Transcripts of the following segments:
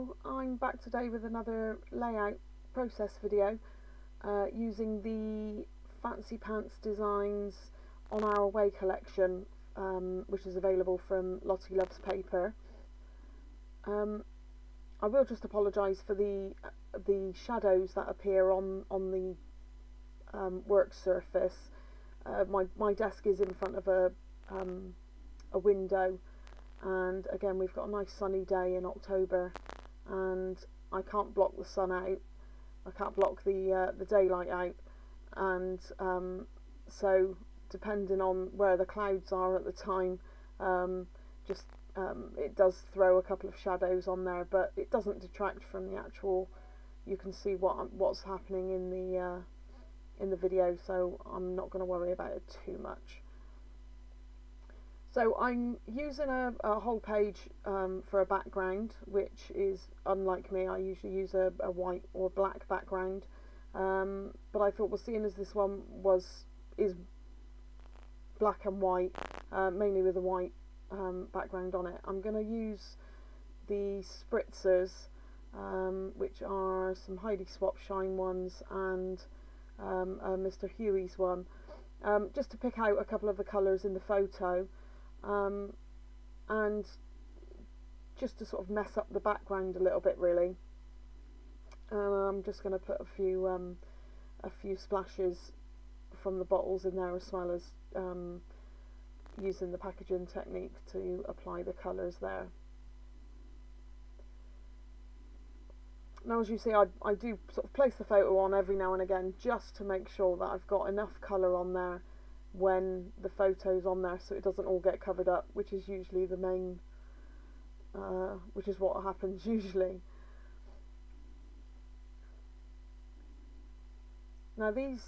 Hello, I'm back today with another layout process video using the Fancy Pants Designs on Our Way collection, which is available from Lottie Loves Paper. I will just apologise for the shadows that appear on the work surface. My desk is in front of a window, and again we've got a nice sunny day in October, and I can't block the sun out, I can't block the daylight out, and so depending on where the clouds are at the time, it does throw a couple of shadows on there, but it doesn't detract from the actual, you can see what's happening in the video, so I'm not going to worry about it too much. So I'm using a whole page for a background, which is unlike me. I usually use a white or black background, but I thought, well, seeing as this one is black and white, mainly with a white background on it, I'm going to use the spritzers, which are some Heidi Swap Shine ones and a Mr. Huey's one, just to pick out a couple of the colours in the photo. And just to sort of mess up the background a little bit, really. I'm just going to put a few splashes from the bottles in there, as well as using the packaging technique to apply the colours there. Now, as you see, I do sort of place the photo on every now and again, just to make sure that I've got enough colour on there when the photo's on there, so it doesn't all get covered up, which is usually the main, which is what happens usually. Now these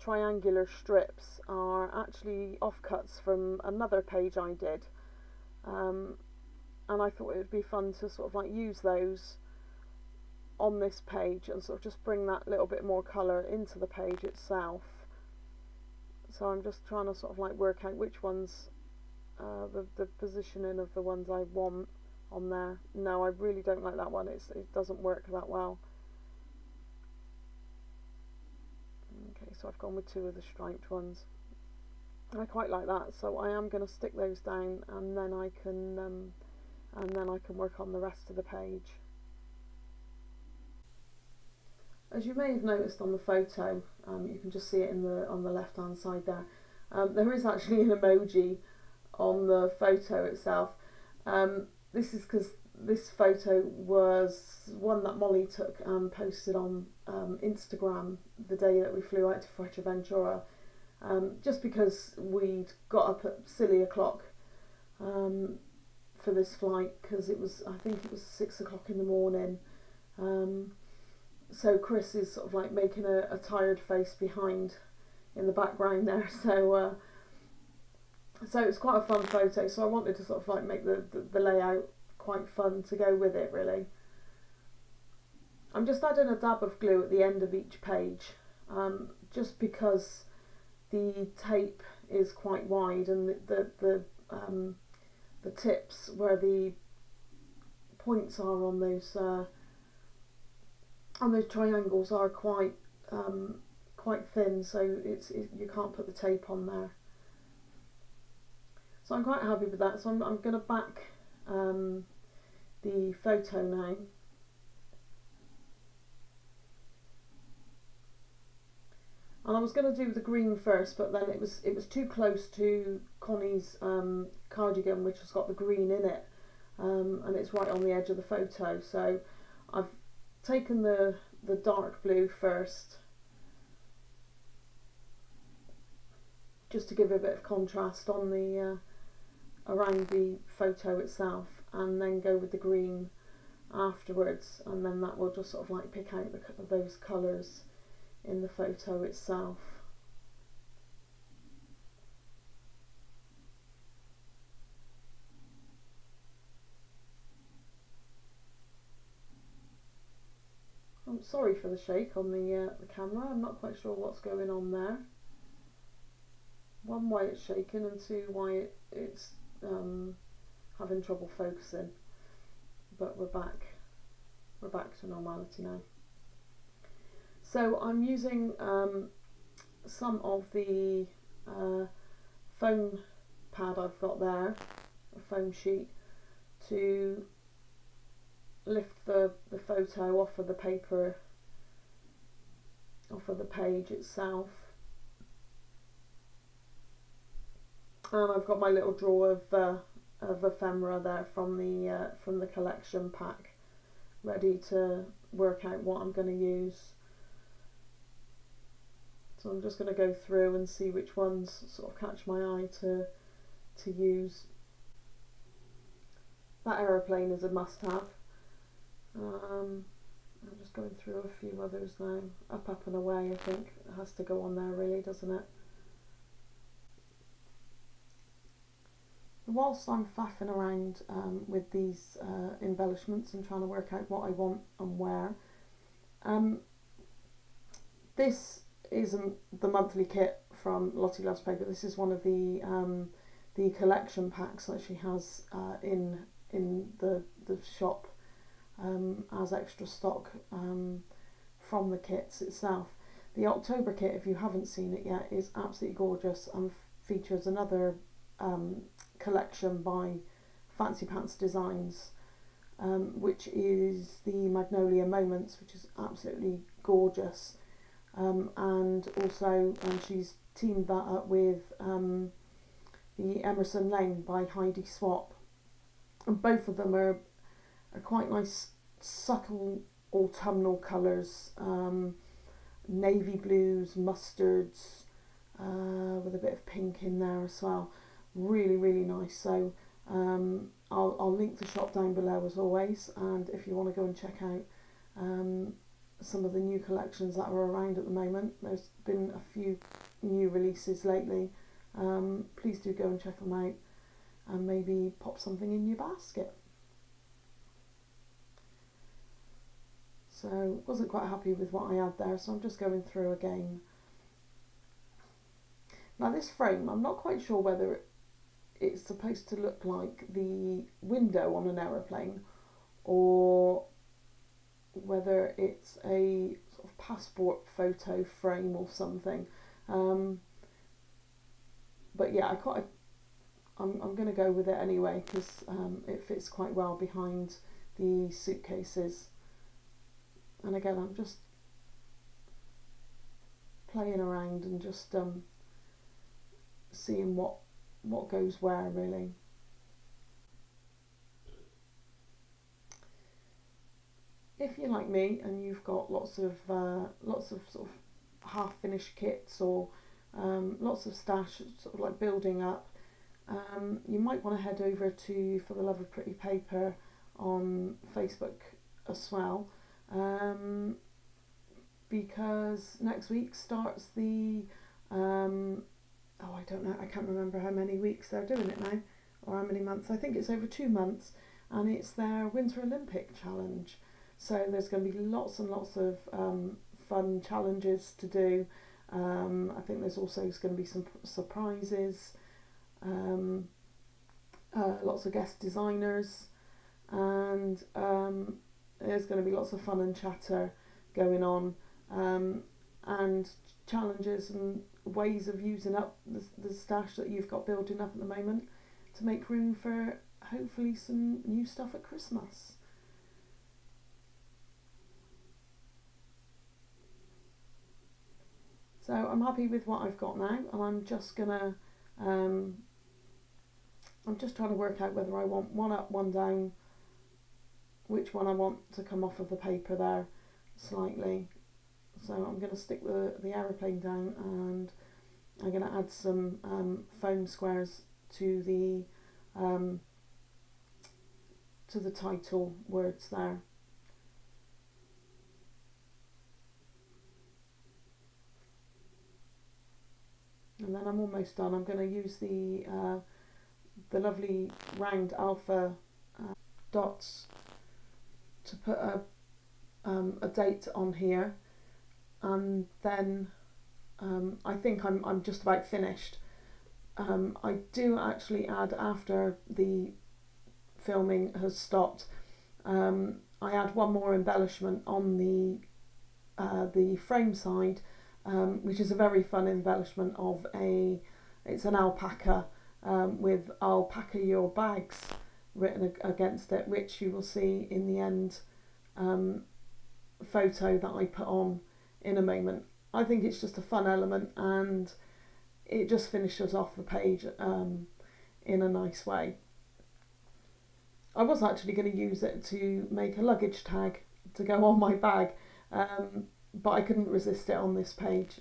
triangular strips are actually offcuts from another page I did, and I thought it would be fun to sort of like use those on this page and sort of just bring that little bit more colour into the page itself. So I'm just trying to sort of like work out which ones, the positioning of the ones I want on there. No, I really don't like that one. It doesn't work that well. Okay, so I've gone with two of the striped ones. I quite like that, so I am going to stick those down, and then I can work on the rest of the page. As you may have noticed on the photo, you can just see it on the left hand side there. There is actually an emoji on the photo itself. This is because this photo was one that Molly took and posted on Instagram the day that we flew out to Fuerteventura, just because we'd got up at silly o'clock for this flight, because I think it was 6 o'clock in the morning. So Chris is sort of like making a tired face behind in the background there, so it's quite a fun photo, so I wanted to sort of like make the layout quite fun to go with it, really. I'm just adding a dab of glue at the end of each page, just because the tape is quite wide, and the tips where the points are on those triangles are quite thin, so you can't put the tape on there. So I'm quite happy with that. So I'm going to back the photo now. And I was going to do the green first, but then it was too close to Connie's cardigan, which has got the green in it, and it's right on the edge of the photo. So I've taken the dark blue first, just to give a bit of contrast on the around the photo itself, and then go with the green afterwards, and then that will just sort of like pick out those colours in the photo itself. I'm sorry for the shake on the camera. I'm not quite sure what's going on there. One, why it's shaking, and two, why it's having trouble focusing. but we're back to normality now. So I'm using some of the foam pad I've got there, a foam sheet, to lift the photo off of the paper, off of the page itself. And I've got my little drawer of ephemera there from the collection pack, ready to work out what I'm going to use. So I'm just going to go through and see which ones sort of catch my eye to use. That aeroplane is a must-have. I'm just going through a few others now. Up and away, I think it has to go on there really, doesn't it? Whilst I'm faffing around with these embellishments and trying to work out what I want and where, this isn't the monthly kit from Lottie Loves Paper. This is one of the collection packs that she has in the shop as extra stock from the kits itself. The October kit, if you haven't seen it yet, is absolutely gorgeous and features another collection by Fancy Pants Designs, which is the Magnolia Moments, which is absolutely gorgeous. And also she's teamed that up with the Emerson Lane by Heidi Swap, and both of them are quite nice, subtle autumnal colours, navy blues, mustards, with a bit of pink in there as well. Really nice. So I'll link the shop down below as always, and if you want to go and check out some of the new collections that are around at the moment, there's been a few new releases lately. Please do go and check them out and maybe pop something in your basket. So wasn't quite happy with what I had there, so I'm just going through again. Now this frame, I'm not quite sure whether it's supposed to look like the window on an aeroplane or whether it's a sort of passport photo frame or something. But yeah, I'm going to go with it anyway because it fits quite well behind the suitcases. And again, I'm just playing around and just seeing what goes where really. If you're like me and you've got lots of sort of half-finished kits or lots of stash sort of like building up, you might want to head over to For the Love of Pretty Paper on Facebook as well, because next week starts the I don't know, I can't remember how many weeks they're doing it now or how many months. I think it's over 2 months, and it's their Winter Olympic challenge. So there's going to be lots and lots of fun challenges to do. I think there's also going to be some surprises, lots of guest designers, and there's going to be lots of fun and chatter going on, and challenges and ways of using up the stash that you've got building up at the moment to make room for hopefully some new stuff at Christmas. So I'm happy with what I've got now, and I'm just gonna I'm just trying to work out whether I want one up, one down, which one I want to come off of the paper there slightly. So I'm going to stick the aeroplane down, and I'm going to add some foam squares to the title words there. And then I'm almost done. I'm going to use the lovely round alpha dots to put a date on here, and then I think I'm just about finished. I do actually add, after the filming has stopped, I add one more embellishment on the frame side, which is a very fun embellishment of it's an alpaca with "I'll packer your bags" written against it, which you will see in the end photo that I put on in a moment. I think it's just a fun element, and it just finishes off the page in a nice way. I was actually going to use it to make a luggage tag to go on my bag, but I couldn't resist it on this page.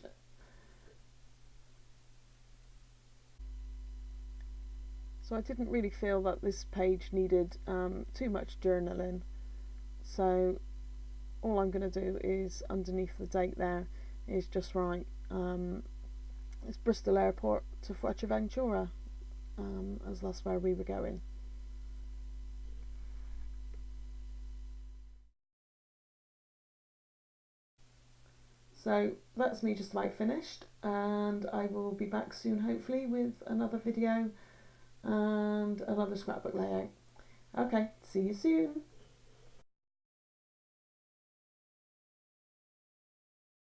So I didn't really feel that this page needed too much journaling. So all I'm going to do is, underneath the date there, is just write it's Bristol Airport to Fuerteventura, as that's where we were going. So that's me just about finished, and I will be back soon, hopefully, with another video and another scrapbook layout. Okay, see you soon.